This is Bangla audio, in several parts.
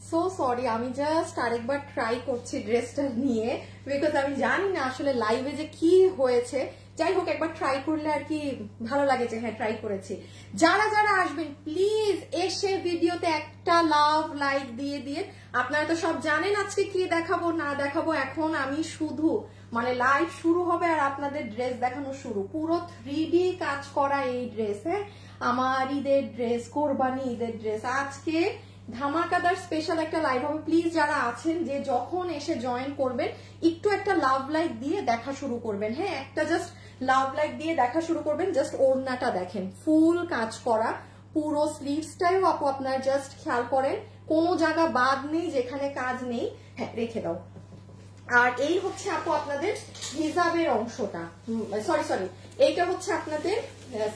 সো সরি, আমি জাস্ট আরেকবার ট্রাই করছি ড্রেসটা নিয়ে, বিকজ আমি জানি না আসলে লাইভে যে কি হয়েছে। যাই হোক, একবার ট্রাই করলে আর কি ভালো লাগে যে হ্যাঁ ট্রাই করেছি। যারা যারা আসবেন প্লিজ এসে ভিডিওতে একটা লাভ লাইক দিয়ে দিয়ে। আপনারা তো সব জানেন আজকে কি দেখাবো না দেখাবো। এখন আমি শুধু মানে লাইভ শুরু হবে আর আপনাদের ড্রেস দেখানো শুরু। পুরো 3D কাজ করা এই ড্রেস, হ্যাঁ আমার ঈদের ড্রেস, কোরবানি ঈদের ড্রেস। আজকে ধামাকাদার স্পেশাল একটা লাইভ হবে। প্লিজ যারা আছেন যে যখন এসে জয়েন করবেন একটু একটা লাভ লাইক দিয়ে দেখা শুরু করবেন, হ্যাঁ একটা জাস্ট লাভ লাইক দিয়ে দেখা শুরু করবেন। জাস্ট ওড়নাটা দেখেন, ফুল কাজ করা, পুরো স্লিভসটাও আপু আপনারা জাস্ট খেয়াল করেন, কোনো জায়গা বাদ নেই যেখানে কাজ নেই। হ্যাঁ রেখে দাও। আর এই হচ্ছে আপু আপনাদের হিজাবের অংশটা, সরি এইটা হচ্ছে আপনাদের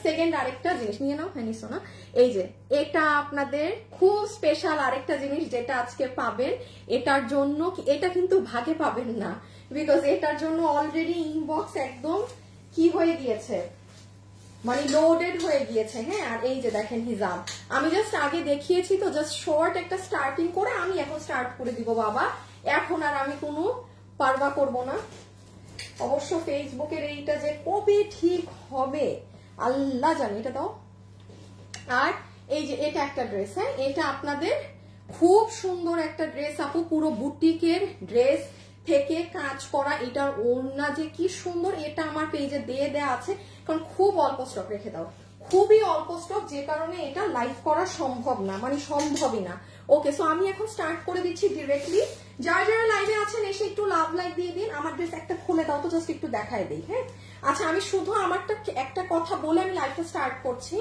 সেকেন্ড আরেকটা জিনিস। নিয়ে নাও, হ্যাঁ নিছো না? এই যে এটা আপনাদের খুব স্পেশাল আরেকটা জিনিস যেটা আজকে পাবেন। এটার জন্য এটা কিন্তু ভাগে পাবেন না, বিকজ এটার জন্য অলরেডি ইনবক্স একদম কি হয়ে গিয়েছে, মানে লোডেড হয়ে গিয়েছে। হ্যাঁ আর এই যে দেখেন হিজাব, আমি জাস্ট আগে দেখিয়েছি তো, জাস্ট শর্ট একটা স্টার্টিং করে আমি এখন স্টার্ট করে দিব বাবা। এখন আর আমি কোনো পারবা করব না। অবশ্য ফেসবুকের এইটা যে কবে ঠিক হবে আল্লাহ জানে, এটা দাও। আর এই যে এটা একটা ড্রেস, হ্যাঁ এটা আপনাদের খুব সুন্দর একটা ড্রেস আপু, পুরো বুটিকের ড্রেস থেকে কাজ করা। এটার ওড়না যে কি সুন্দর, এটা আমার পেজে দিয়ে দেয়া আছে, কারণ খুব অল্প স্টক। রেখে দাও, খুবই অল্প স্টক, যে কারণে এটা লাইভ করা সম্ভব না, মানে সম্ভবই না। ওকে, সো আমি এখন স্টার্ট করে দিচ্ছি ডিরেক্টলি। যারা যারা লাইভে আছেন এসে একটু লাভ লাইক দিয়ে দিন। আমার ড্রেস একটা খুলে দাও তো, জাস্ট একটু দেখায় দিই। হ্যাঁ আচ্ছা, আমি শুধু আমারটা একটা কথা বলে আমি লাইভটা স্টার্ট করছি।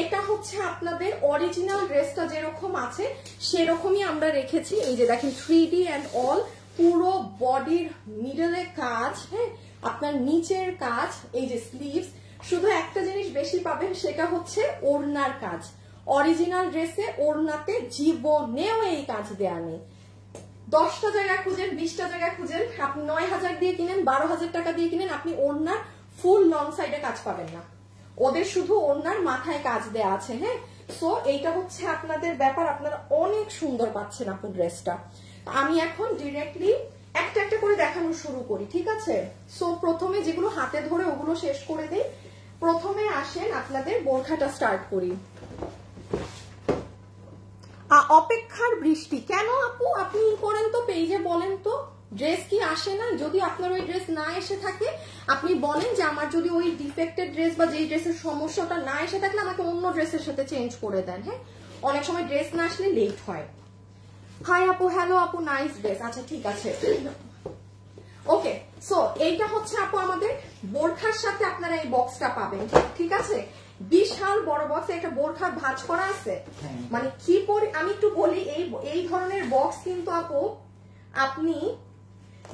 এটা হচ্ছে আপনাদের অরিজিনাল ড্রেসটা যেরকম আছে সেরকমই আমরা রেখেছি। এই যে দেখেন 3D অ্যান্ড অল, পুরো বডির মিডলে কাজ, হ্যাঁ আপনার নিচের কাজ, এই যে স্লিভস। শুধু একটা জিনিস বেশি পাবেন, সেটা হচ্ছে ওড়নার কাজ। অরিজিনাল ড্রেসে ওড়নাতে জীবনেও এই কাজ দেয়া নেই। 10টা জায়গা খুঁজেন, 20টা জায়গা খুঁজেন, আপনি 9,000 দিয়ে কিনেন, 12,000 টাকা দিয়ে কিনেন, আপনি ওড়নার ফুল লং সাইডে কাজ পাবেন না। ওদের শুধু ওড়নার মাথায় কাজ দেয়া আছে। হ্যাঁ সো এইটা হচ্ছে আপনাদের ব্যাপার, আপনারা অনেক সুন্দর পাচ্ছেন আপু ড্রেসটা। আমি এখন ডিরেক্টলি একটা একটা করে দেখানো শুরু করি, ঠিক আছে? সো প্রথমে যেগুলো হাতে ধরে ওগুলো শেষ করে দিই। প্রথমে আসেন আপনাদের বোরখাটা স্টার্ট করি। অপেক্ষার বৃষ্টি কেন আপু? আপনি করেন তো, পেজে বলেন তো ড্রেস কি আসে না? যদি আপনার ওই ড্রেস না এসে থাকে আপনি বলেন যে আমার যদি ওই ডিফেক্টেড ড্রেস বা যেই ড্রেসের সমস্যাটা না এসে থাকলে আমাকে অন্য ড্রেসের সাথে চেঞ্জ করে দেন। হ্যাঁ অনেক সময় ড্রেস না আসলে লেট হয়। হাই আপু, হ্যালো আপু, নাইস ড্রেস। আচ্ছা ঠিক আছে, ওকে। সো এইটা হচ্ছে আপু আমাদের বোরখার সাথে আপনারা এই বক্সটা পাবেন, ঠিক আছে? বিশাল বড় বক্সে একটা বোরখার ভাঁজ করা আছে। মানে কি আমি একটু বলি, এই ধরনের বক্স কিন্তু আপু আপনি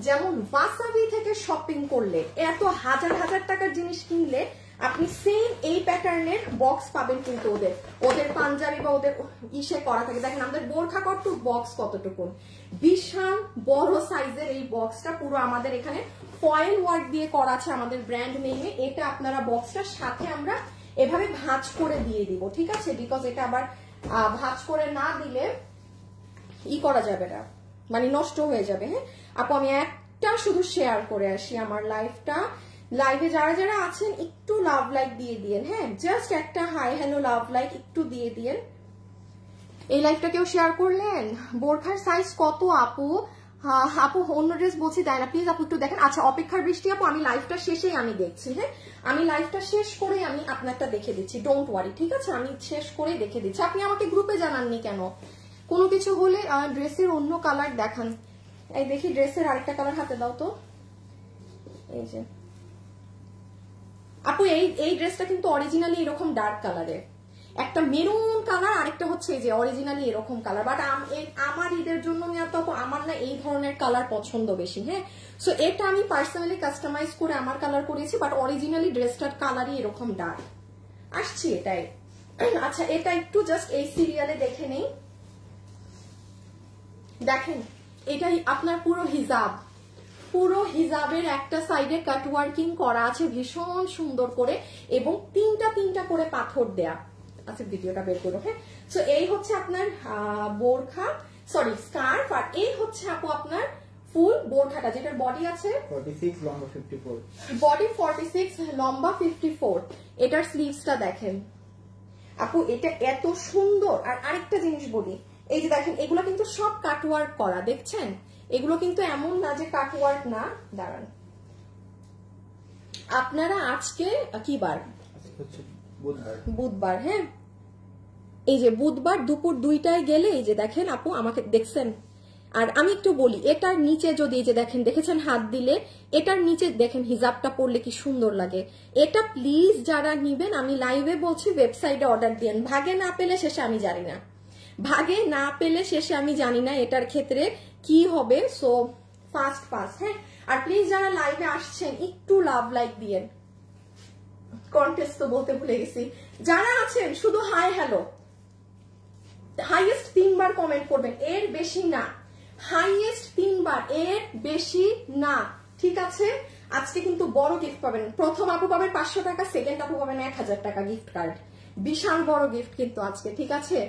যেমন ওয়াসাবি থেকে শপিং করলে, এত হাজার হাজার টাকার জিনিস কিনলে আপনি সেম এই প্যাটার্নের বক্স পাবেন, কিন্তু ওদের পাঞ্জাবি বা ওদের ইসে করা থাকে। দেখেন আমাদের বোরখা কতটুকু, বক্স কতটুকু, বিশাল বড় সাইজের এই বক্সটা। পুরো আমাদের এখানে ফয়েল ওয়ার্ক দিয়ে করা আছে আমাদের ব্র্যান্ড নেমে। এটা আপনারা বক্সটার সাথে আমরা এভাবে ভাঁজ করে দিয়ে দিব, ঠিক আছে? বিকজ এটা আবার ভাঁজ করে না দিলে ই করা যাবে না, মানে নষ্ট হয়ে যাবে। হ্যাঁ আপু আমি একটা শুধু শেয়ার করে আসি আমার লাইভটা। লাইভে যারা যারা আছেন একটু লাভ লাইক দিয়ে দিয়েন। হ্যাঁ জাস্ট একটা হাই হ্যালো লাভ লাইক একটু দিয়ে দিয়েন। এই লাইভটা কেউ শেয়ার করলেন? বোরখার সাইজ কত আপু? আপু অন্য ড্রেস বলছি তাই না, প্লিজ আপু একটু দেখেন। আচ্ছা অপেক্ষার বৃষ্টি আপু আমি লাইভটা শেষেই আমি দেখছি। হ্যাঁ আমি লাইভটা শেষ করে আমি আপনারটা দেখে দিচ্ছি, ডোন্ট ওয়ারি, ঠিক আছে? আমি শেষ করেই দেখে দিচ্ছি। আপনি আমাকে গ্রুপে জানাননি কেন? কোনো কিছু হলে ড্রেসের অন্য কালার দেখান। এই দেখি ড্রেসের আরেকটা কালার হাতে দাও তো। এই যে আপু এই ড্রেসটা কিন্তু অরিজিনালি এরকম ডার্ক কালারের, একটা মেরুন কালার, আরেকটা হচ্ছে এই যে অরিজিনালি এরকম কালার। বাট আমার ঈদের জন্য নেওয়া তো আমার না এই ধরনের কালার পছন্দ বেশি। হ্যাঁ সো এটা আমি পার্সোনালি কাস্টমাইজ করে আমার কালার করেছি, বাট অরিজিনালি ড্রেসটার কালারই এরকম ডার্ক আসছে এটাই। আচ্ছা এটা একটু জাস্ট এই সিরিয়ালে দেখে নেই। দেখেন এটাই আপনার পুরো হিজাব, পুরো হিজাবের একটা সাইডে কাট ওয়ার্কিং করা আছে ভীষণ সুন্দর করে, এবং তিনটা তিনটা করে পাথর দেয়া। আচ্ছা ভিডিওটা বের করো। হ্যাঁ সো এই হচ্ছে আপনার বোরখা, সরি স্কার্ফ, আর এই হচ্ছে আপু আপনার ফুল বোরখাটা, যেটার বডি আছে 46 লম্বা 54, বডি 46 লম্বা 54। এটার স্লিভসটা দেখেন আপু, এটা এত সুন্দর। আর আরেকটা জিনিস বলি, এই যে দেখেন এগুলো কিন্তু সব কাটওয়ার্ক করা, দেখছেন এগুলো কিন্তু এমন না যে কাটওয়ার্ক না। দাঁড়ান, আপনারা আজকে কি বার? বুধবার। হ্যাঁ, এই যে বুধবার দুপুর 2টায় গেলে এই যে দেখেন আপু আমাকে দেখছেন। আর আমি একটু বলি, এটার নিচে যদি এই যে দেখেন, দেখেছেন হাত দিলে এটার নিচে দেখেন হিজাবটা পরলে কি সুন্দর লাগে। এটা প্লিজ যারা নিবেন, আমি লাইভে বলছি ওয়েবসাইটে অর্ডার দিন। ভাগে না পেলে শেষে আমি জানি না, ভাগে না পেলে শেষে আমি জানি না এটার ক্ষেত্রে কি হবে। So fast fast. হ্যাঁ, আর প্লিজ যারা লাইভে আসছেন একটু লাভ লাইক দিয়েন। কন্টেস্ট তো বলতে ভুলে গেছি, যারা আছেন শুধু হাই হ্যালো, হাইয়েস্ট 3 বার কমেন্ট করবেন, এর বেশি না। হাইয়েস্ট 3 বার, এর বেশি না, ঠিক আছে? আজকে কিন্তু বড় গিফট পাবেন। প্রথম আপু পাবেন 500 টাকা, সেকেন্ড আপু পাবেন 1000 টাকা গিফট কার্ড। বিশাল বড় গিফট কিন্তু আজকে, ঠিক আছে?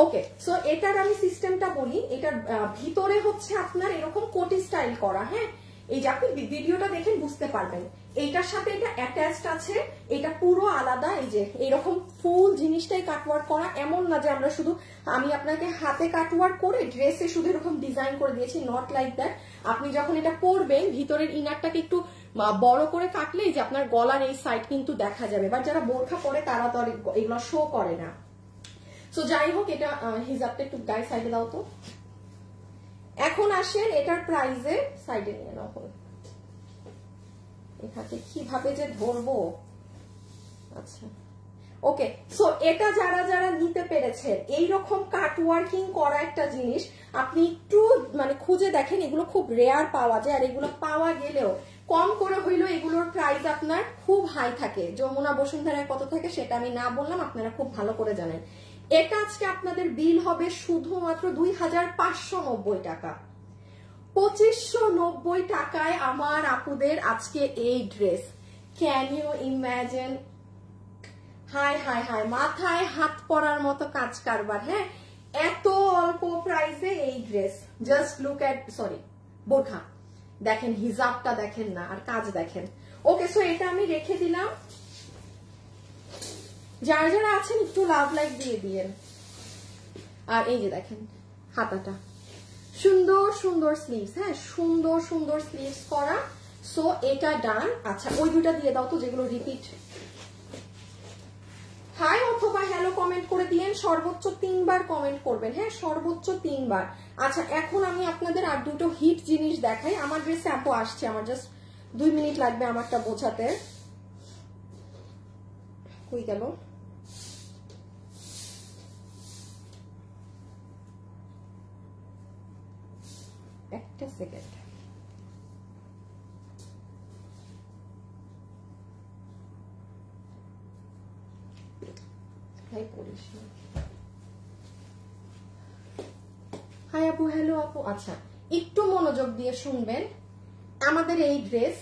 ওকে, সো এটার আমি সিস্টেমটা বলি। এটার ভিতরে হচ্ছে আপনার এরকম কোটি স্টাইল করা। হ্যাঁ, এই যে আপনি ভিডিওটা দেখেন বুঝতে পারবেন। এইটার সাথে এটা অ্যাটাচড আছে, এটা পুরো আলাদা। এই যে এরকম ফুল জিনিসটাই কাটওয়ার্ক করা, এমন না যে আমরা শুধু, আমি আপনাকে হাতে কাটওয়ার্ক করে ড্রেসে শুধু এরকম ডিজাইন করে দিয়েছি, নট লাইক দ্যাট। আপনি যখন এটা পরবেন ভিতরের ইনারটাকে একটু বড় করে কাটলেই যে আপনার গলার এই সাইড কিন্তু দেখা যাবে। বাট যারা বোরখা পরে তারা তো আর এগুলো শো করে না। সো যাই হোক, এটা হিজাবটা একটু গায়ে সাইডে দাও তো। এখন আসেন এটার প্রাইজে, সাইডে নিয়ে নাও। এটাকে কিভাবে যে ধরবো। আচ্ছা, ওকে, সো এটা যারা যারা নিতে পেরেছেন, এইরকম কাট ওয়ার্কিং করা একটা জিনিস আপনি একটু মানে খুঁজে দেখেন, এগুলো খুব রেয়ার পাওয়া যায়। আর এগুলো পাওয়া গেলেও কম করে হইলেও এগুলোর প্রাইস আপনার খুব হাই থাকে। যমুনা বসুন্ধরায় কত থাকে সেটা আমি না বললাম, আপনারা খুব ভালো করে জানেন। এটা আজকে আপনাদের বিল হবে শুধুমাত্র 2590 টাকা। 2590 টাকায় আমার আপুদের আজকে এই dress. Can you imagine? Hi hi hi, মাথায় হাত পড়ার মতো কাজ কারবার। হ্যাঁ, এত অল্প প্রাইসে এই dress. Just look at, sorry বোরখা দেখেন, হিজাবটা দেখেন না, আর কাজ দেখেন। ওকে, সো এটা আমি রেখে দিলাম। যারা যারা আছেন একটু লাভ লাইক দিয়ে দিয়েন। আর এই যে দেখেন হাতাটা, সুন্দর সুন্দর স্লিভস। হ্যাঁ, সুন্দর সুন্দর স্লিভস করা। সো এটা ডান। আচ্ছা, ওই দুটা দিয়ে দাও তো যেগুলো রিপিট। হাই অথবা হ্যালো কমেন্ট করে দিয়েন, সর্বোচ্চ 3 বার কমেন্ট করবেন। হ্যাঁ, সর্বোচ্চ 3 বার। আচ্ছা, এখন আমি আপনাদের আর দুটো হিট জিনিস দেখাই। আমার ড্রেসে আপু আসছে, আমার জাস্ট 2 মিনিট লাগবে আমারটা বোঝাতে। কই গেল? একটা সেকেন্ড। হাই আপু, হ্যালো আপু। আচ্ছা, একটু মনোযোগ দিয়ে শুনবেন। আমাদের এই ড্রেস,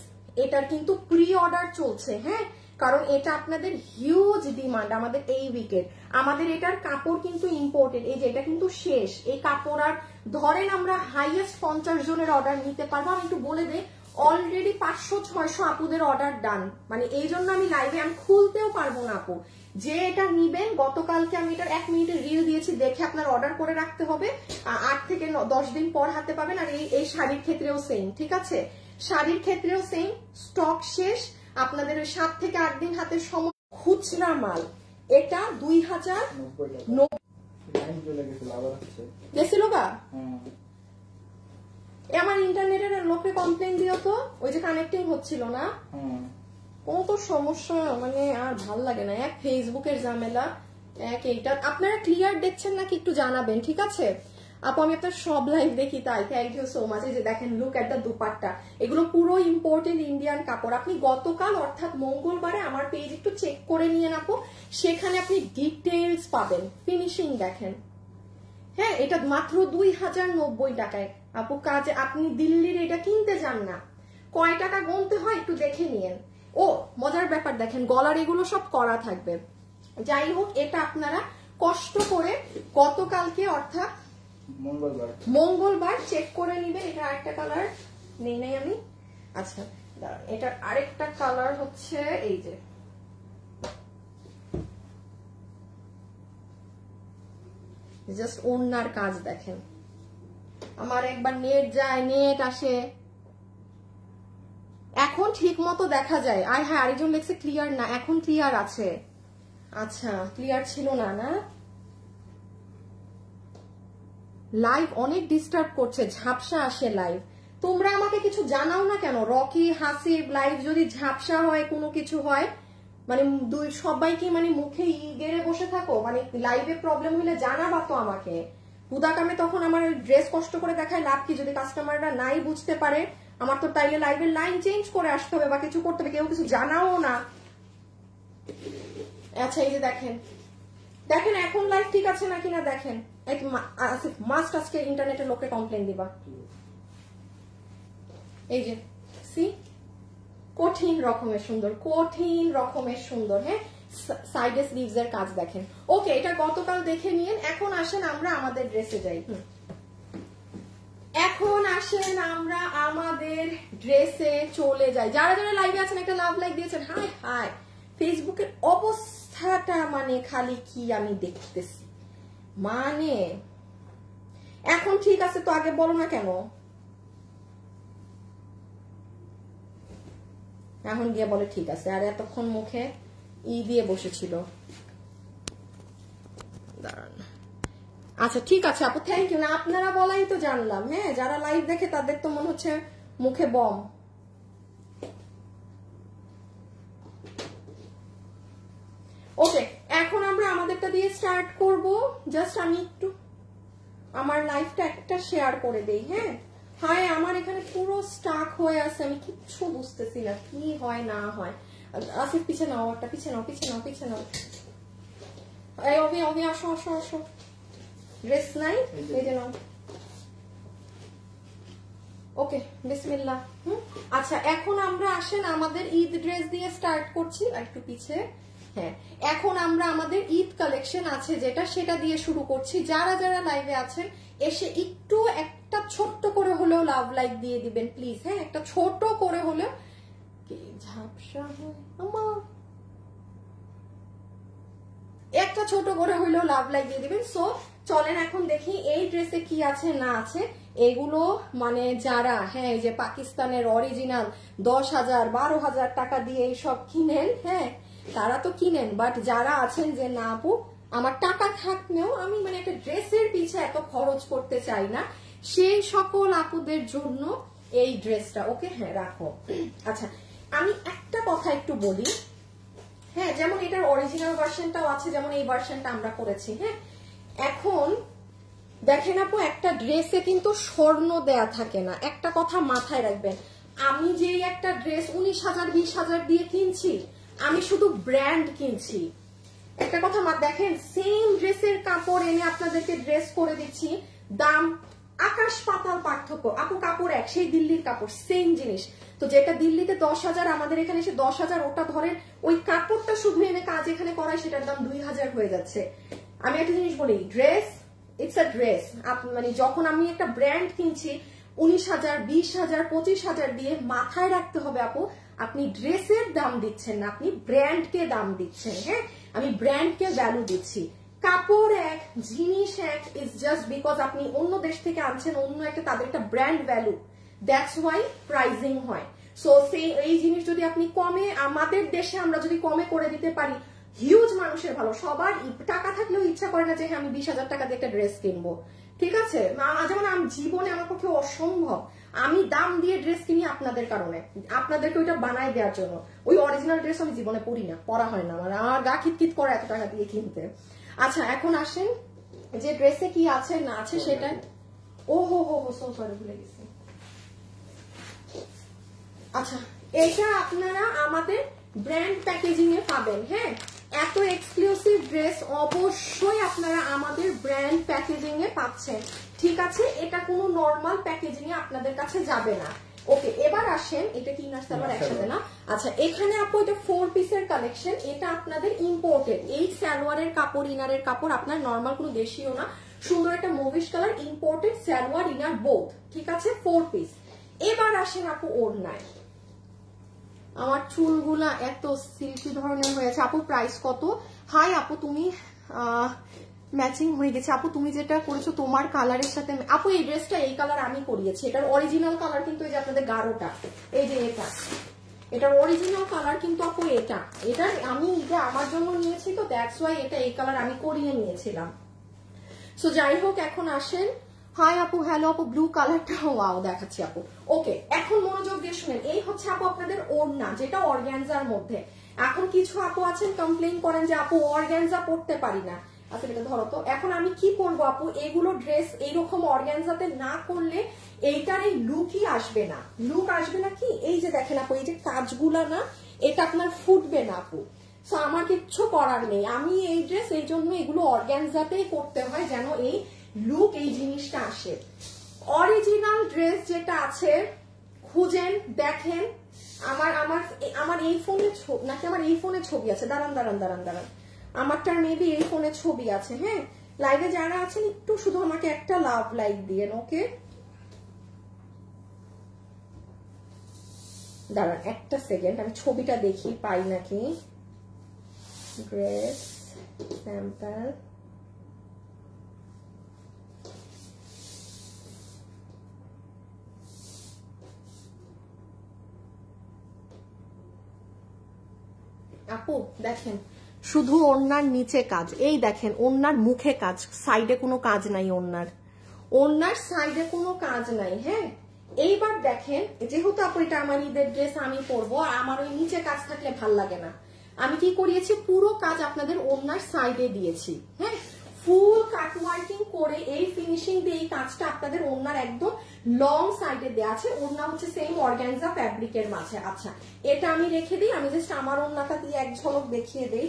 এটার কিন্তু প্রি অর্ডার চলছে। হ্যাঁ, কারণ এটা আপনাদের হিউজ ডিমান্ড আমাদের এই উইকের। আমাদের এটার কাপড় কিন্তু ইম্পোর্টেড। এই যে এটা কিন্তু শেষ এই কাপড়। আর ধরেন আমরা হাইয়েস্ট 50 জনের অর্ডার নিতে পারবো। আমি একটু বলে দেই, অলরেডি 500-600 আপুদের অর্ডার ডান। মানে এই জন্য আমি লাইভে আমি খুলতেও পারবো না আপু। যে এটা নিবেন, গতকালকে আমি এটার 1 মিনিটের রিল দিয়েছি, দেখে আপনার অর্ডার করে রাখতে হবে। 8 থেকে 10 দিন পর হাতে পাবেন। আর এই শাড়ির ক্ষেত্রেও সেম, ঠিক আছে? শাড়ির ক্ষেত্রেও সেম, স্টক শেষ। আপনাদের ওই 7 থেকে 8 দিন হাতের সময়। খুচরা মাল এটা 2090 গেছিল গা। আমার ইন্টারনেটের লোকে কমপ্লেন দিও তো, ওই যে কানেক্টিং হচ্ছিল না, কত সমস্যা। মানে আর ভাল লাগে না। এক ফেসবুকের ঝামেলা, এক এইটা। আপনারা ক্লিয়ার দেখছেন নাকি একটু জানাবেন, ঠিক আছে আপু? আমি আপনার সব লাইভ দেখি, তাই থ্যাংক ইউ সো মাচ। এই যে দেখেন, লুক এট দ্য দুপাট্টা, এগুলো পুরো ইম্পোর্টেড ইন্ডিয়ান কাপড়। আপনি গতকাল অর্থাৎ মঙ্গলবারে আমার পেজ একটু চেক করে নিয়ে আপু, সেখানে আপনি ডিটেইলস পাবেন। ফিনিশিং দেখেন। হ্যাঁ, এটা মাত্র 2090 টাকায় আপু। কাজে আপনি দিল্লির এটা কিনতে যান না, কয় টাকা গুনতে হয় একটু দেখে নিয়েন। ও মজার ব্যাপার দেখেন, গলার এগুলো সব করা থাকবে। যাই হোক, এটা আপনারা কষ্ট করে গতকালকে অর্থাৎ মঙ্গলবার চেক করে নিবেন। এটা আরেকটা কালার নেই নাই আমি। আচ্ছা এটার আরেকটা কালার হচ্ছে এই যে, জাস্ট ওড়নার কাজ দেখেন। আমার একবার নেট যায়, নেট আসে, এখন ঠিক মতো দেখা যায়। আর হ্যাঁ আরেকজন লেখছে ক্লিয়ার না, এখন ক্লিয়ার আছে। আচ্ছা ক্লিয়ার ছিল না, না লাইভ অনেক ডিস্টার্ব করছে, ঝাপসা আসে লাইভ। তোমরা আমাকে কিছু জানাও না কেন? রকি হাসিব লাইভ যদি ঝাপসা হয়, কোনো কিছু হয়, মানে সবাইকে মানে মুখে গেড়ে বসে থাকো, মানে লাইভে প্রবলেম হলে জানাবা তো আমাকে। হুদাকামে তখন আমার ড্রেস কষ্ট করে দেখায় লাভ কি, যদি কাস্টমাররা নাই বুঝতে পারে? আমার তো তাইলে লাইভের লাইন চেঞ্জ করে আসতে হবে বা কিছু করতে হবে, কেউ কিছু জানাও না। আচ্ছা এই যে দেখেন, দেখেন এখন লাইভ ঠিক আছে নাকি না দেখেন। মাস্ট আজকে ইন্টারনেটের লোককে কমপ্লেন দিবা। এই যে সি কঠিন রকমের সুন্দর, কঠিন রকমের সুন্দর। হ্যাঁ সাইডে স্লিভস এর কাজ দেখেন। ওকে এটা গতকাল দেখে নিয়েন। এখন আসেন আমরা আমাদের ড্রেসে যাই। এখন আসেন আমরা আমাদের ড্রেসে চলে যাই। যারা যারা লাইভে আছেন একটা লাভ লাইক দিয়েছেন। হাই হাই ফেসবুকের অবস্থাটা মানে খালি কি আমি দেখতেছি, মানে এখন ঠিক আছে তো আগে বলো না কেন? এখন গিয়ে বলে ঠিক আছে, আর এতক্ষণ মুখে দিয়ে বসেছিল। দাঁড়ান আচ্ছা ঠিক আছে আপু, থ্যাংক ইউ। না আপনারা বলাই তো জানলাম। হ্যাঁ যারা লাইভ দেখে তাদের তো মনে হচ্ছে মুখে বম। ওকে এখন আমরা আমাদেরটা দিয়ে স্টার্ট করব। জাস্ট আমি একটু আমার লাইফটা একটা শেয়ার করে দেই। হ্যাঁ হাই আমার এখানে পুরো স্টাক হয়ে আছে, আমি কিচ্ছু বুঝতেছি না কি হয় না হয়। আসিফ পিছে নাও, একটা পিছে নাও, পিছে নাও, পিছে নাও। এই অভি অভি আসো আসো আসো, ড্রেস নাই এই যে নাও। ওকে বিসমিল্লাহ। আচ্ছা এখন আমরা আসেন আমাদের ঈদ ড্রেস দিয়ে স্টার্ট করছি। একটু পিছে। হ্যাঁ এখন আমরা আমাদের ঈদ কালেকশন আছে যেটা, সেটা দিয়ে শুরু করছি। যারা যারা লাইভে আছেন এসে একটু একটা ছোট্ট করে হলেও লাভ লাইক দিয়ে দিবেন প্লিজ। হ্যাঁ একটা ছোট করে হলেও, কি ঝাপসা হয় আমার, একটা ছোট করে হইলেও লাভ লাইক দিয়ে দিবেন। সো চলেন এখন দেখি এই ড্রেসে কি আছে না আছে। এগুলো মানে যারা হ্যাঁ এই যে পাকিস্তানের অরিজিনাল 10,000 12,000 টাকা দিয়ে এইসব কিনেন, হ্যাঁ তারা তো কিনেন, বাট যারা আছেন যে না আপু আমার টাকা থাকলেও আমি মানে একটা ড্রেসের পিছে এত খরচ করতে চাই না, সেই সকল আপুদের জন্য এই ড্রেসটা। ওকে হ্যাঁ রাখো। আচ্ছা আমি একটা কথা একটু বলি। হ্যাঁ যেমন এটার অরিজিনাল ভার্সনটাও আছে, যেমন এই ভার্সনটা আমরা করেছি। হ্যাঁ এখন দেখেন আপু একটা ড্রেসে কিন্তু স্বর্ণ দেয়া থাকে না, একটা কথা মাথায় রাখবেন। আমি যে একটা ড্রেস 19,000 20,000 দিয়ে কিনছি, আমি শুধু ব্র্যান্ড কিনছি। একটা কথা দেখেন, সেম ড্রেসের কাপড় এনে আপনাদেরকে ড্রেস করে দিচ্ছি, দাম আকাশ পাতাল পার্থক্য। আপু কাপড় এক, সেই দিল্লির কাপড় সেম জিনিস। তো যেটা দিল্লিতে 10,000 আমাদের এখানে এসে 10,000, ওটা ধরেন ওই কাপড়টা শুধু এনে কাজ এখানে করায় সেটার দাম 2,000 হয়ে যাচ্ছে। আমি একটা জিনিস বলি, ড্রেস ইটস আ ড্রেস। মানে যখন আমি একটা ব্র্যান্ড কিনছি 19,000 20,000 25,000 দিয়ে, মাথায় রাখতে হবে আপু আপনি ড্রেসের দাম দিচ্ছেন না, আপনি ব্র্যান্ডকে দাম দিচ্ছেন। হ্যাঁ আমি ব্র্যান্ডকে ভ্যালু দিচ্ছি। কাপড় এক, জিনিস এক, ইজ জাস্ট বিকজ আপনি অন্য দেশ থেকে আনছেন, অন্য একটা তাদের একটা brand value, that's why pricing হয়। সো সেই এই জিনিস যদি আপনি কমে, আমাদের দেশে আমরা যদি কমে করে দিতে পারি, হিউজ মানুষের ভালো। সবার টাকা থাকলেও ইচ্ছা করে না যে হ্যাঁ আমি 20,000 টাকা দিয়ে একটা ড্রেস কিনবো, ঠিক আছে? যেমন আমি জীবনে আমার পক্ষে অসম্ভব আমি দাম দিয়ে ড্রেস কিনি আপনাদের কারণে, আপনাদেরকে ওইটা বানায় দেওয়ার জন্য। ওই অরিজিনাল ড্রেস আমি জীবনে পরি না, পরা হয় না, মানে আমার গা খিটখিট করে এত টাকা দিয়ে কিনতে। আচ্ছা এখন আসেন যে ড্রেসে কি আছে না আছে সেটা। ও হো হো হো সো সরি ভুলে গেছি। আচ্ছা এটা আপনারা আমাদের ব্র্যান্ড প্যাকেজিং এ পাবেন। হ্যাঁ এত এক্সক্লুসিভ ড্রেস অবশ্যই আপনারা আমাদের ব্র্যান্ড প্যাকেজিং এ পাচ্ছেন, ঠিক আছে? এটা কোনো নরমাল প্যাকেজিং এ আপনাদের কাছে যাবে না। ওকে এবার আসেন, এটা কি ইনার সালোয়ার একসাথে না? আচ্ছা এখানে আপু এটা 4 পিসের কালেকশন, এটা আপনাদের ইম্পোর্টেড। এই সালোয়ারের কাপড় ইনারের কাপড় আপনার নরমাল কোনো দেশীয় না, সুন্দর একটা মুভিশ colour, imported salwar inner both, ঠিক আছে, 4 পিস। এবার আসেন আপু ওড়নায়। আমার চুলগুলা এত সিল্কি ধরনের হয়েছে আপু, প্রাইস কত? হাই আপু, তুমি ম্যাচিং হয়ে গেছে আপু, তুমি যেটা করেছো তোমার কালারের সাথে। আপু এই ড্রেসটা এই কালার আমি করিয়েছি, এটার অরিজিনাল কালার কিন্তু এই যে আপনাদের গাঢ়টা, এই যে এটার অরিজিনাল কালার কিন্তু আপু এটা আমি এটা আমার জন্য নিয়েছি, তো দ্যাটস ওয়াই এটা এই কালার আমি করিয়ে নিয়েছিলাম। সো যাই হোক, এখন আসেন। হাই আপু, হ্যালো আপু, ব্লু কালারটা ওয়াও দেখাচ্ছি আপু। ওকে, এখন মনোযোগ দিয়ে শুনেন, এই হচ্ছে আপু আপনাদের ওড়না, যেটা অর্গানজার মধ্যে। এখন কিছু আপু আছেন কমপ্লেইন করেন যে আপু অর্গানজা পরতে পারি না। আচ্ছা এটা ধরো তো, এখন আমি কি করবো আপু, এগুলো ড্রেস এইরকম অর্গানজাতে না করলে এইটার এই লুকই আসবে না। লুক আসবে না কি, এই যে দেখেন আপু, এই যে কাজগুলা না, এটা আপনার ফুটবে না আপু। সো আমার কিচ্ছু করার নেই, আমি এই ড্রেস এই জন্য এগুলো অর্গানজাতেই করতে হয়, যেন এই লুক, এই জিনিসটা আসে। অরিজিনাল ড্রেস যেটা আছে খুঁজেন, দেখেন। আমার এই ফোনে নাকি আমার এই ফোনে ছবি আছে, দাঁড়ান, আমারটার মেবি এই ফোনে ছবি আছে। হ্যাঁ, লাইভে যারা আছেন একটু শুধু আমাকে একটা লাভ লাইক দিয়েন, ওকে? দাঁড়ান একটা সেকেন্ড, আমি ছবিটা দেখি পাই নাকি। ড্রেস স্যাম্পল, আপু দেখেন, শুধু ওড়নার নিচে কাজ, এই দেখেন ওড়নার মুখে কাজ, সাইডে কোনো কাজ নাই, ওড়নার সাইডে কোনো কাজ নাই। হ্যাঁ, এইবার দেখেন, যেহেতু আপু এটা আমার ঈদের ড্রেস, আমি পরবো, আর আমার ওই নিচে কাজ থাকলে ভাল লাগে না, আমি কি করিয়েছি, পুরো কাজ আপনাদের ওড়নার সাইডে দিয়েছি। হ্যাঁ, ফুল কাট ওয়ার্কিং করে এই ফিনিশিং দিয়ে এই কাজটা আপনাদের ওড়নার একদম লং সাইডে দেওয়া আছে। ওড়না হচ্ছে সেম অর্গানজা ফ্যাব্রিকের মাঝে। আচ্ছা, এটা আমি রেখে দিই, আমি জাস্ট আমার ওড়নাটা দিয়ে এক ঝলক দেখিয়ে দেই।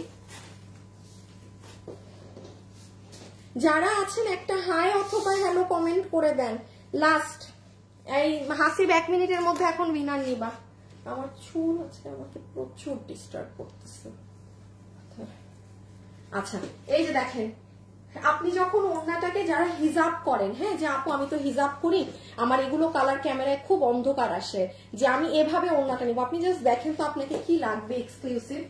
যারা আছেন একটা হাই অথবা হ্যালো কমেন্ট করে দেন। লাস্ট এই হাসিব 1 মিনিটের মধ্যে এখন উইনার নিবা। আমার চুল আছে, আমাকে প্রচুর ডিস্টার্ব করতেছে। আচ্ছা, এই যে দেখেন, আপনি যখন ওড়নাটাকে যারা হিজাব করেন, হ্যাঁ, যে আপু আমি তো হিজাব করি, আমার এগুলো কালার ক্যামেরায় খুব অন্ধকার আসে, যে আমি এভাবে ওড়নাটা নিব, আপনি জাস্ট দেখেন তো আপনাকে কি লাগবে এক্সক্লুসিভ,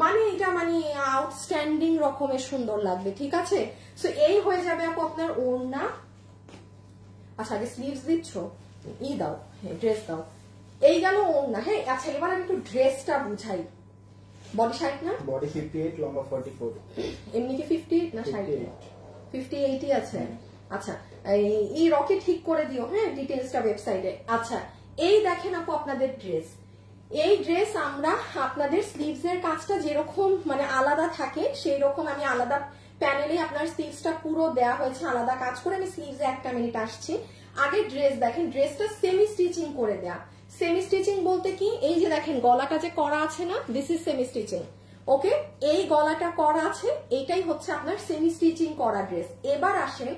মানে এটা মানে আউটস্ট্যান্ডিং রকমের সুন্দর লাগবে, ঠিক আছে? সো এই হয়ে যাবে আপু আপনার ওড়না। আচ্ছা, আগে স্লিভস দিচ্ছ, দাও, হ্যাঁ ড্রেস দাও, এই গেল ওড়না। হ্যাঁ, আচ্ছা এবার আমি একটু ড্রেসটা বুঝাই। বডি 60 না, বডি 58, লম্বা 44। এমনি কি 58 না 60? 58ই আছে। আচ্ছা, এই রকে ঠিক করে দিও, হ্যাঁ, ডিটেইলসটা ওয়েবসাইটে। আচ্ছা, এই দেখেন আপু আপনাদের ড্রেস, এই ড্রেস আমরা আপনাদের স্লিভস এর কাজটা যেরকম মানে আলাদা থাকে, সেই রকম আমি আলাদা প্যানেলে আপনার স্লিভসটা পুরো দেয়া হয়েছে আলাদা কাজ করে। আমি স্লিভসে 1 মিনিট আসছি। আগে ড্রেস দেখেন, ড্রেসটা সেমি স্টিচিং করে দেয়া। সেমি স্টিচিং বলতে কি, এই যে দেখেন গলাটা যে করা আছে না, দিস ইজ সেমি স্টিচিং। ওকে, এই গলাটা করা আছে, এইটাই হচ্ছে আপনার সেমি স্টিচিং করা ড্রেস। এবার আসেন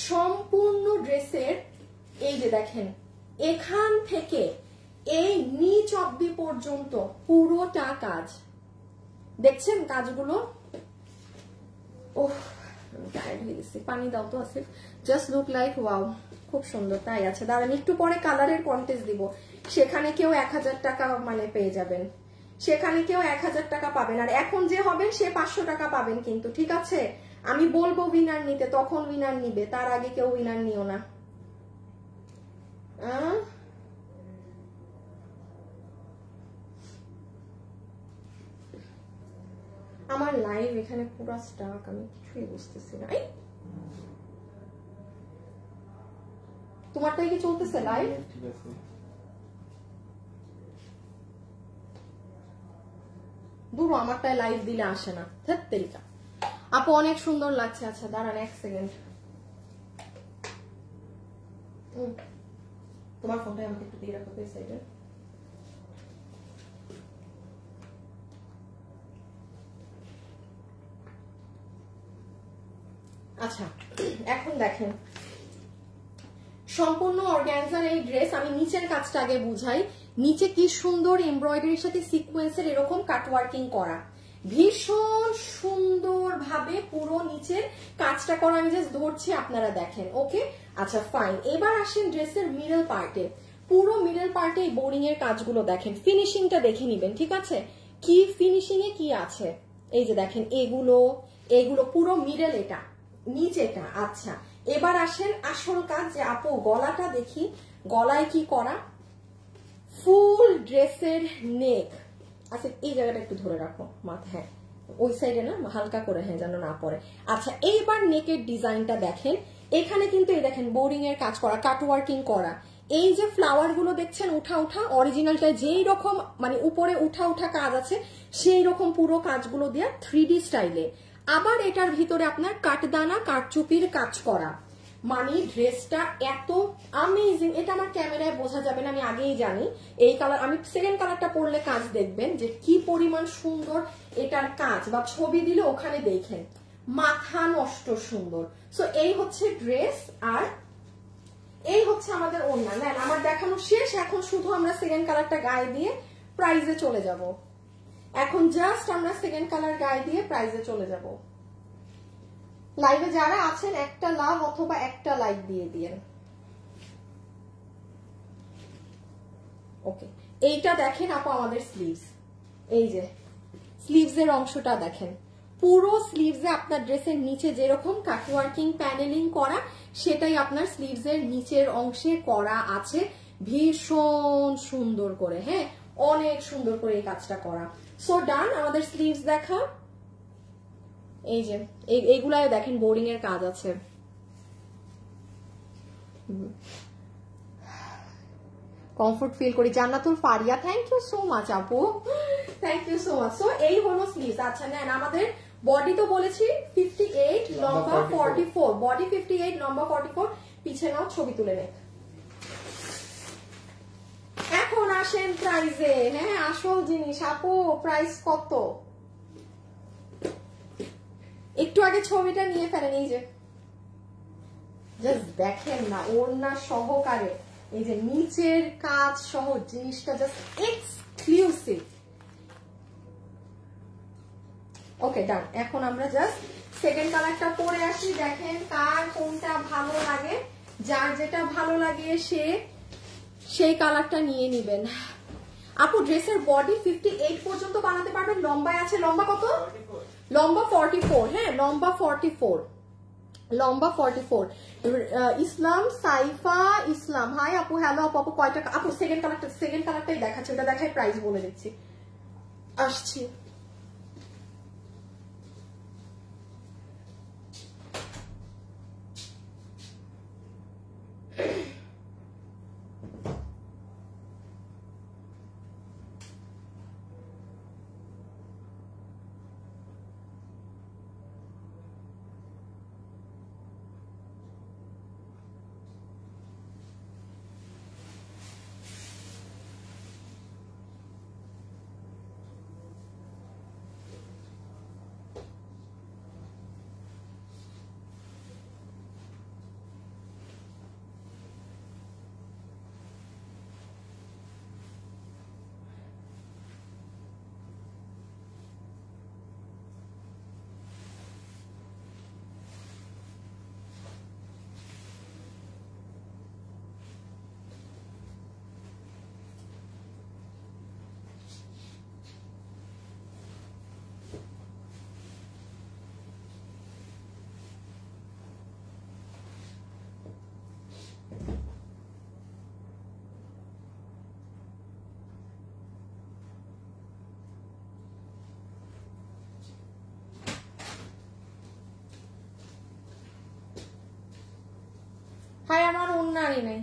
সম্পূর্ণ ড্রেসের, এই যে দেখেন এখান থেকে এই নিচ অব্দি পর্যন্ত পুরোটা কাজ, দেখছেন কাজগুলো? ওহ, টায়ার্ড হয়ে গেছি, পানি দাও তো Asif. Just look like wow, খুব সুন্দর। তাই আছে, দাঁড়ান একটু পরে কালারের কন্টেস্ট দিব, সেখানে কেউ 1000 টাকা মানে পেয়ে যাবেন, সেখানে কেউ 1000 টাকা পাবেন, আর এখন যে হবেন সে 500 টাকা পাবেন কিন্তু, ঠিক আছে? আমি বলবো উইনার নিতে, তখন উইনার নিবে, তার আগে কেউ উইনার নিও না। আমার লাইভ এখানে পুরো স্টাক, আমি কিছুই বুঝতেছি না। তোমারটাই কি চলতেছে লাইভ? ঠিক আছে, দূর, আমারটাই লাইভ দিলে আসে না, ধ্যাত্তেরিকা। আপু অনেক সুন্দর লাগছে। আচ্ছা দাঁড়ান 1 সেকেন্ড, তোমার ফোনটা আমাকে একটু দিয়ে রাখো এই সাইডে। আচ্ছা, এখন দেখেন সম্পূর্ণ অর্গানজার এই ড্রেস। আমি নিচের কাজটা আগে বুঝাই। নিচে কি সুন্দর এমব্রয়ডারির সাথে সিকোয়েন্সের এরকম কাটওয়ার্কিং করা, ভীষণ সুন্দর ভাবে পুরো নিচের কাজটা করা, আমি জাস্ট ধরছি আপনারা দেখেন। ওকে, আচ্ছা ফাইন। এবার আসেন ড্রেসের মিডল পার্টে। পুরো মিডল পার্টে এই বোরিং এর কাজগুলো দেখেন, ফিনিশিংটা দেখে নিবেন, ঠিক আছে? কি ফিনিশিং এ কি আছে, এই যে দেখেন এগুলো এগুলো পুরো মিডল, এটা নিচেটা। আচ্ছা এবার আসেন আসল কাজ, যে আপু গলাটা দেখি, গলায় কি করা, ফুল ড্রেসের নেক। আচ্ছা এই জায়গাটা একটু ধরে রাখো মাথা, হ্যাঁ ওই সাইডে না, হালকা করে, হ্যাঁ যেন না পড়ে। আচ্ছা এইবার নেকের ডিজাইনটা দেখেন, এখানে কিন্তু এই দেখেন বোরিং এর কাজ করা, কাট ওয়ার্কিং করা। এই যে ফ্লাওয়ার গুলো দেখছেন উঠা উঠা, অরিজিনালটা যেই রকম মানে উপরে উঠা উঠা কাজ আছে সেই রকম পুরো কাজগুলো দিয়ে 3D স্টাইলে। আবার এটার ভিতরে আপনার কাটদানা কাটচুপির কাজ করা, মানে ড্রেসটা এত আমেজিং। এটা আমার ক্যামেরায় বোঝা যাবে না, আমি আগেই জানি। এই কালার, আমি সেকেন্ড কালারটা পরলে কাজ দেখবেন যে কি পরিমাণ সুন্দর এটার কাজ, বা ছবি দিলে ওখানে দেখেন মাথা নষ্ট সুন্দর। সো এই হচ্ছে ড্রেস, আর এই হচ্ছে আমাদের ওড়না। নেন আমার দেখানো শেষ, এখন শুধু আমরা সেকেন্ড কালারটা গায়ে দিয়ে প্রাইজে চলে যাব। এখন জাস্ট আমরা সেকেন্ড কালার গায়ে দিয়ে প্রাইজে চলে যাব। লাইভে যারা আছেন একটা লাভ অথবা একটা লাইক দিয়ে দিয়েন। ওকে, এইটা দেখেন আপু আমাদের স্লিভস, এই যে স্লিভস এর অংশটা দেখেন, পুরো স্লিভসে আপনার ড্রেসের নিচে যেরকম কাটওয়ার্কিং প্যানেলিং করা, সেটাই আপনার স্লিভস এর নিচের অংশে করা আছে ভীষণ সুন্দর করে। হ্যাঁ অনেক সুন্দর করে এই কাজটা করা। সো ডান, আমাদের স্লিভস দেখা, এই যে এইগুলায় দেখেন বোরিং এর কাজ আছে। কমফোর্ট ফিল করি। Jannatul Faria, thank you so much আপু, thank you so much. So এই হলো স্লিভস। আচ্ছা নেন, আমাদের বডি তো বলেছি 58, লম্বা 44, বডি 58, লম্বা 44। পিছে নাও, ছবি তুলে নে। এখন আসেন প্রাইজে। হ্যাঁ আসল জিনিস আপু, প্রাইস কত? একটু আগে ছবিটা নিয়ে ফেলেন, এই যে জাস্ট দেখেন না ওড়না সহকারে, এই যে নিচের কাজ সহ জিনিসটা জাস্ট এক্সক্লুসিভ। ওকে ডান, এখন আমরা জাস্ট সেকেন্ড কালারটা পরে আসি। দেখেন কার কোনটা ভালো লাগে, যার যেটা ভালো লাগে সে সেই কালারটা নিয়ে নিবেন। আপু ড্রেসের বডি 58 পর্যন্ত বানাতে পারবেন, লম্বায় আছে, লম্বা কত? লম্বা 44। হ্যাঁ লম্বা 44, লম্বা 44। ইসলাম সাইফা ইসলাম, হাই আপু, হ্যালো আপু। আপু কয়টা আপু? সেকেন্ড কালারটাই দেখাচ্ছে, ওটা দেখাই প্রাইস বলে দিচ্ছি, আসছি। হাই আমার ওড়নারই নাই।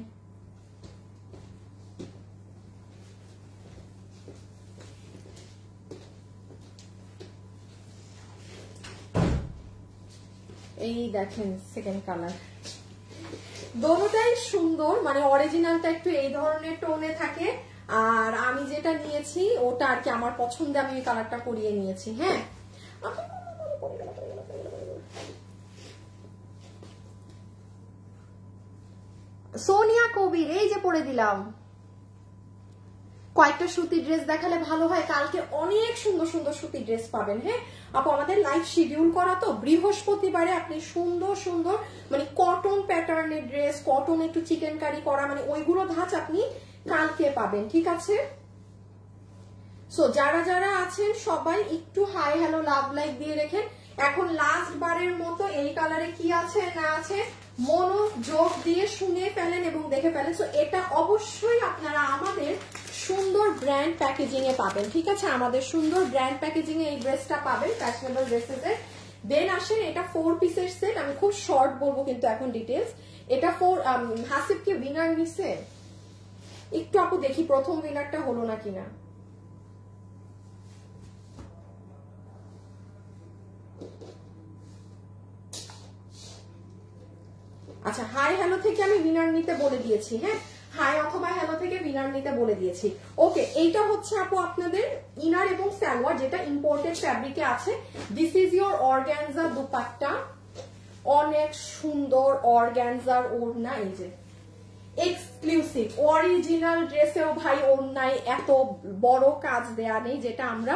এই দেখেন সেকেন্ড কালার, দোনোটাই সুন্দর, মানে অরিজিনালটা একটু এই ধরনের টোনে থাকে, আর আমি যেটা নিয়েছি ওটা আর কি আমার পছন্দে আমি এই কালারটা করিয়ে নিয়েছি। হ্যাঁ সোনিয়া কবির, এই যে পরে দিলাম। কয়েকটা সুতির ড্রেস দেখালে ভালো হয়, কালকে অনেক সুন্দর সুন্দর সুতির ড্রেস পাবেন। হ্যাঁ আপু আমাদের লাইভ শিডিউল করা তো, বৃহস্পতিবারে আপনি সুন্দর সুন্দর মানে কটন প্যাটার্নের ড্রেস, কটন একটু চিকেন কারি করা, মানে ওইগুলো ধাঁচ আপনি কালকে পাবেন, ঠিক আছে? সো যারা যারা আছেন সবাই একটু হাই হ্যালো লাভ লাইক দিয়ে রেখেন। এখন লাস্ট বারের মতো এই কালারে কি আছে না আছে মনোযোগ দিয়ে শুনে ফেলেন এবং দেখে ফেলেন। সো এটা অবশ্যই আপনারা আমাদের সুন্দর ব্র্যান্ড প্যাকেজিং এ পাবেন, ঠিক আছে? আমাদের সুন্দর ব্র্যান্ড প্যাকেজিং এ এই ড্রেসটা পাবেন, ফ্যাশনেবল ড্রেসেস এর। দেন আসেন এটা 4 পিসের সেট, আমি খুব শর্ট বলবো কিন্তু এখন ডিটেলস। এটা 4 হাসিব কি উইনার নিছে একটু আপু দেখি প্রথম উইনারটা হলো না কিনা। আচ্ছা হাই হ্যালো থেকে আমি উইনার নিতে বলে দিয়েছি। হ্যাঁ হাই অথবা হ্যালো থেকে উইনার নিতে বলে দিয়েছি। ওকে এইটা হচ্ছে আপু আপনাদের ইনার এবং সালোয়ার, যেটা ইম্পোর্টেড ফ্যাব্রিকে আছে। This is your organza dupatta, অনেক সুন্দর অর্গানজার ওড়না, এই যে এক্সক্লুসিভ অরিজিনাল ড্রেসেও ভাই ওড়নায় এত বড় কাজ দেয়া নেই, যেটা আমরা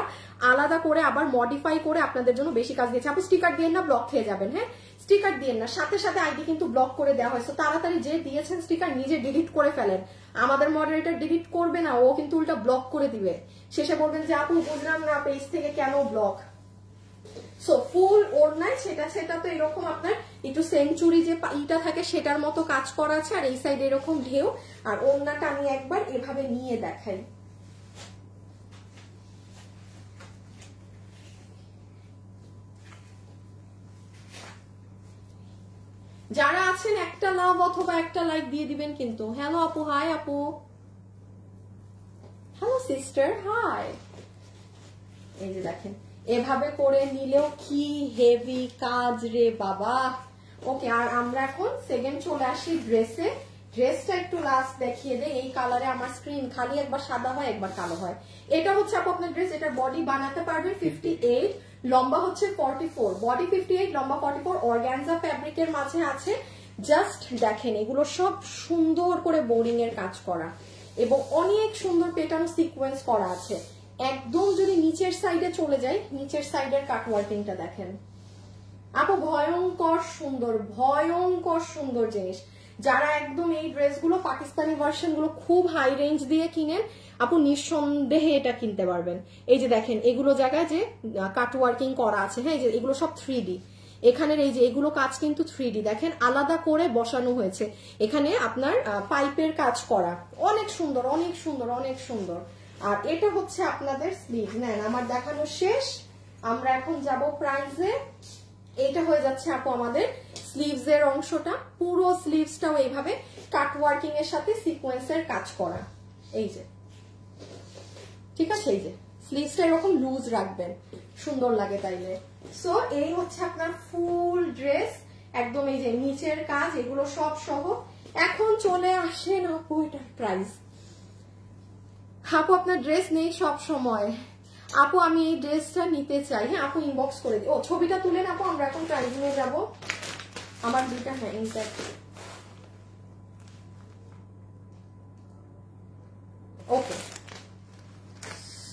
আলাদা করে আবার মডিফাই করে আপনাদের জন্য বেশি কাজ দিয়েছি। আপনি স্টিকার দিয়ে না ব্লক খেয়ে যাবেন। হ্যাঁ স্টিকার দিয়ে না, সাথে সাথে আইডি কিন্তু ব্লক করে দেওয়া হয়েছে। তাড়াতাড়ি যে দিয়েছেন স্টিকার নিজে ডিলিট করে ফেলেন, আমাদের মডারেটর ডিলিট করবে না, ও কিন্তু উল্টা ব্লক করে দিবে। শেষে বলবেন যে আপু বুঝলাম না পেজ থেকে কেন ব্লক। সো ফুল ওড়নায় সেটা তো এরকম আপনার একটু সেঞ্চুরি যে ইটা থাকে সেটার মতো কাজ করা আছে, আর এই সাইড এরকম ঢেউ, আর ওড়নাটা আমি একবার এভাবে নিয়ে দেখাই। যারা আছেন একটা লাভ অথবা একটা লাইক দিয়ে দিবেন কিন্তু। হ্যালো আপু, হাই আপু, হ্যালো সিস্টার, হাই। এই যে দেখেন এভাবে করে নিলেও কি হেভি কাজ রে বাবা। ওকে আর আমরা এখন সেকেন্ড চলে আসি ড্রেসে। ড্রেসটা একটু লাস্ট দেখিয়ে দেয়। এই কালারে আমার স্ক্রিন খালি একবার সাদা হয় একবার কালো হয়। এটা হচ্ছে আপু আপনার ড্রেস, এটার বডি বানাতে পারবে 58, লম্বা হচ্ছে 44, বডি 58 লম্বা 44, অর্গানজা ফ্যাব্রিকের মাঝে আছে। জাস্ট দেখেন এগুলো সব সুন্দর করে বোরিং এর কাজ করা এবং অনেক সুন্দর পেটানো সিকোয়েন্স করা আছে। একদম যদি নিচের সাইডে চলে যাই, নিচের সাইডের কাটওয়ার্কিংটা দেখেন আপু, ভয়ঙ্কর সুন্দর, ভয়ঙ্কর সুন্দর জিনিস। যারা একদম এই ড্রেসগুলো পাকিস্তানি ভার্সন গুলো খুব হাই রেঞ্জ দিয়ে কিনেন আপু নিঃসন্দেহে এটা কিনতে পারবেন। এই যে দেখেন এগুলো জায়গায় যে কাটওয়ার্কিং করা আছে, হ্যাঁ যে এগুলো সব 3D, এখানের এই যে এগুলো কাজ কিন্তু 3D দেখেন আলাদা করে বসানো হয়েছে। এখানে আপনার পাইপের কাজ করা, অনেক সুন্দর অনেক সুন্দর অনেক সুন্দর। আর এটা হচ্ছে আপনাদের স্লিভ। নেন আমার দেখানো শেষ, আমরা এখন যাব প্রাইজে। এটা হয়ে যাচ্ছে আপু আমাদের স্লিভস এর অংশটা, পুরো স্লিভসটাও এইভাবে কাটওয়ার্কিং এর সাথে সিকোয়েন্সের কাজ করা, এই যে ঠিক আছে। এই যে স্লিভসটা এরকম লুজ রাখবেন, সুন্দর লাগে তাইলে। সো এই হচ্ছে আপনার ফুল ড্রেস, একদম এই যে নিচের কাজ এগুলো সব সহ। এখন চলে আসেন আপু এটার প্রাইস। আপু আপনার ড্রেস নেই সব সময়, আপু আমি এই ড্রেসটা নিতে চাই। হ্যাঁ আপু ইনবক্স করে দিই। ও ছবিটা তুলেন আপু, আমরা এখন প্রাইজিং এ যাব। আমার দুইটা হ্যাঁ ইনফ্যাক্ট ওকে।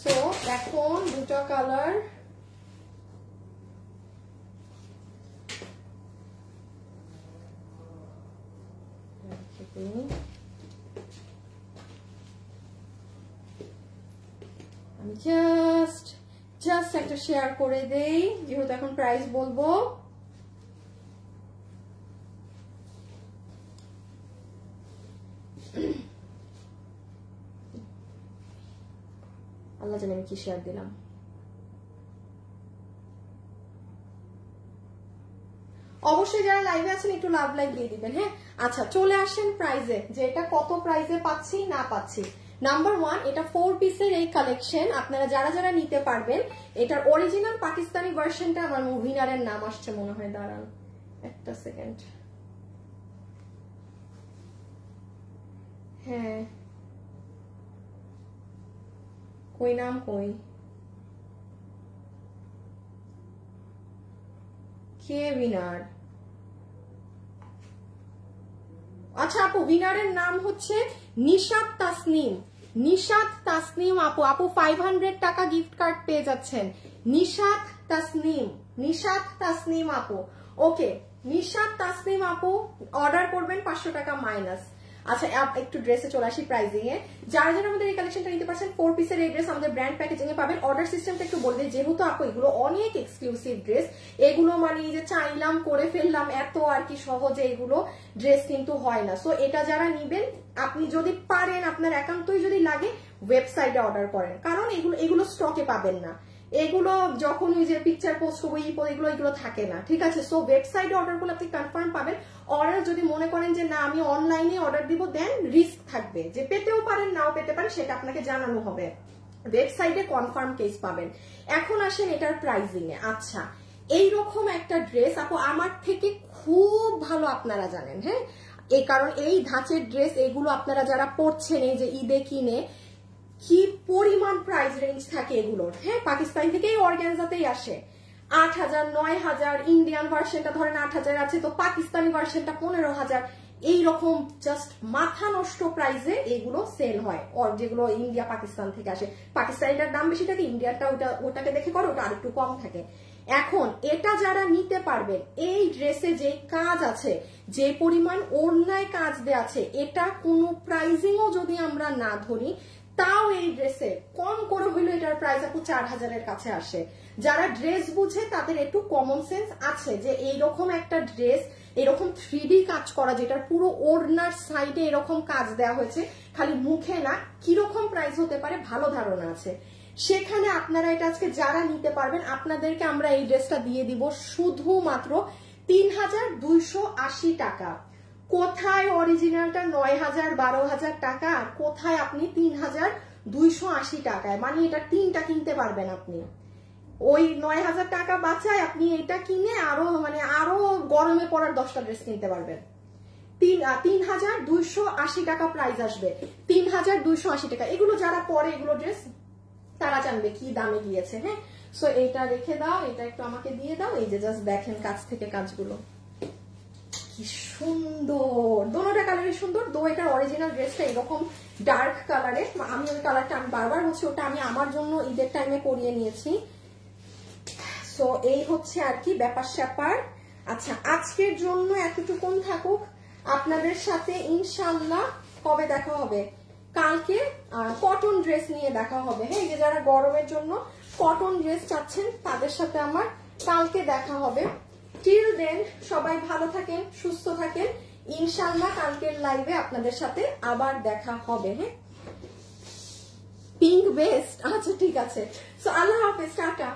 সো এখন দুটো কালার, আমি জাস্ট একটা শেয়ার করে দেই যেহেতু এখন প্রাইস বলবো। আল্লাহ জানে আমি কি শেয়ার দিলাম। অবশ্যই যারা লাইভে আছেন একটু লাভ লাইক দিয়ে দিবেন। হ্যাঁ আচ্ছা চলে আসেন প্রাইজে, যে এটা কত প্রাইজে পাচ্ছি না পাচ্ছি। নাম্বার 1 এটা 4 পিসের এই কালেকশন, আপনারা যারা যারা নিতে পারবেন। এটার অরিজিনাল পাকিস্তানি ভার্সনটা আমার উইনারের নাম আসছে মনে হয়, দাঁড়ান একটা সেকেন্ড। হ্যাঁ কই নাম কই, কে উইনার? আচ্ছা আপু উইনারের নাম হচ্ছে নিশাত তাসনিম। নিশাত তাসনিম আপু, আপু 500 টাকা গিফট কার্ড পেয়ে যাচ্ছেন। নিশাত তাসনিম আপু, ওকে নিশাত তাসনিম আপু অর্ডার করবেন 500 টাকা মাইনাস। আচ্ছা একটু ড্রেসে চলে আসি প্রাইজিং এ। যারা যারা আমাদের এই কালেকশনটা নিতে পারছেন 4 পিসের এই ড্রেস আমাদের ব্র্যান্ড প্যাকেজিং এ পাবেন। অর্ডার সিস্টেমটা একটু বলবে, যেহেতু আপু এগুলো অনেক এক্সক্লুসিভ ড্রেস, এগুলো মানে যে চাইলাম করে ফেললাম এত আর কি সহজে এগুলো ড্রেস কিন্তু হয় না। সো এটা যারা নিবেন, আপনি যদি পারেন, আপনার একান্তই যদি লাগে ওয়েবসাইটে অর্ডার করেন, কারণ এগুলো স্টকে পাবেন না। এগুলো যখন ওই যে পিকচার পোস্ট করবো এগুলো থাকে না, ঠিক আছে। সো ওয়েবসাইটে অর্ডার করলে আপনি কনফার্ম পাবেন। অর্ডার যদি মনে করেন যে না আমি অনলাইনে অর্ডার দিব, দেন রিস্ক থাকবে যে পেতেও পারেন নাও পেতে পারেন, সেটা আপনাকে জানানো হবে। ওয়েবসাইটে কনফার্ম কেস পাবেন। এখন আসেন এটার প্রাইজিং এ। আচ্ছা এইরকম একটা ড্রেস আপু আমার থেকে খুব ভালো আপনারা জানেন, হ্যাঁ, এই কারণ এই ধাঁচের ড্রেস এগুলো আপনারা যারা পরছেন এই যে ঈদে কিনে কি পরিমাণ প্রাইস রেঞ্জ থাকে এগুলোর, হ্যাঁ, পাকিস্তান থেকেই অর্গানজাতেই আসে 8000 9000, ইন্ডিয়ান ভার্সনটা ধরেন 8000 আছে, তো পাকিস্তানি ভার্সনটা 15000, এইরকম জাস্ট মাথা নষ্ট প্রাইসে এগুলো সেল হয়। যেগুলো ইন্ডিয়া পাকিস্তান থেকে আসে, পাকিস্তানিটার দাম বেশি থাকে, ইন্ডিয়াটা ওটাকে দেখে করো ওটা আরেকটু কম থাকে। এখন এটা যারা নিতে পারবেন, এই ড্রেসে যে কাজ আছে, যে পরিমাণ ওড়নায় কাজ দেয়া আছে, এটা কোনো প্রাইজিংও যদি আমরা না ধরি তাও এই ড্রেসে কম করে হইলো এটার প্রাইস আপু 4000-এর কাছে আসে। যারা ড্রেস বুঝে তাদের একটু কমন সেন্স আছে যে এইরকম একটা ড্রেস, এরকম 3D কাজ করা, যেটার পুরো ওড়নার সাইডে এরকম কাজ দেওয়া হয়েছে, খালি মুখে না, কিরকম প্রাইস হতে পারে ভালো ধারণা আছে। সেখানে আপনারা এটা আজকে যারা নিতে পারবেন, আপনাদেরকে আমরা এই ড্রেসটা দিয়ে দিব শুধুমাত্র 3280 টাকা। কোথায় অরিজিনালটা 9000-12000 টাকা, আর কোথায় আপনি 3280 টাকায়, মানে এটা 3টা কিনতে পারবেন আপনি। ওই 9000 টাকা বাঁচায় আপনি এটা কিনে আরো গরমে পড়ার 10টা ড্রেস কিনতে পারবেন। 3280 টাকা প্রাইস আসবে, 3280 টাকা। এগুলো যারা পরে এগুলো ড্রেস তারা জানবে কি দামে গিয়েছে, হ্যাঁ। সো এইটা রেখে দাও, এটা একটু আমাকে দিয়ে দাও। এই যে জাস্ট দেখেন কাছ থেকে কাজগুলো কি সুন্দর, দোনোটা কালারই সুন্দর। দো এটার অরিজিনাল ড্রেসটা এরকম ডার্ক কালারে, আমি ওই কালারটা আমি বারবার বলছি ওটা আমি আমার জন্য ঈদের টাইমে পরিয়ে নিয়েছি। সো এই হচ্ছে আর কি ব্যাপার স্যাপার। আচ্ছা আজকের জন্য এতটুকুন থাকুক, আপনাদের সাথে ইনশাল্লাহ কবে দেখা হবে, কালকে কটন ড্রেস নিয়ে দেখা হবে, হ্যাঁ। এই যে যারা গরমের জন্য কটন ড্রেস চাচ্ছেন তাদের সাথে আমার কালকে দেখা হবে। টিল দেন সবাই ভালো থাকেন, সুস্থ থাকেন, ইনশাল্লাহ কালকের লাইভে আপনাদের সাথে আবার দেখা হবে, হ্যাঁ। পিঙ্ক বেস্ট, আচ্ছা ঠিক আছে। সো আল্লাহ হাফেজ, টাটা।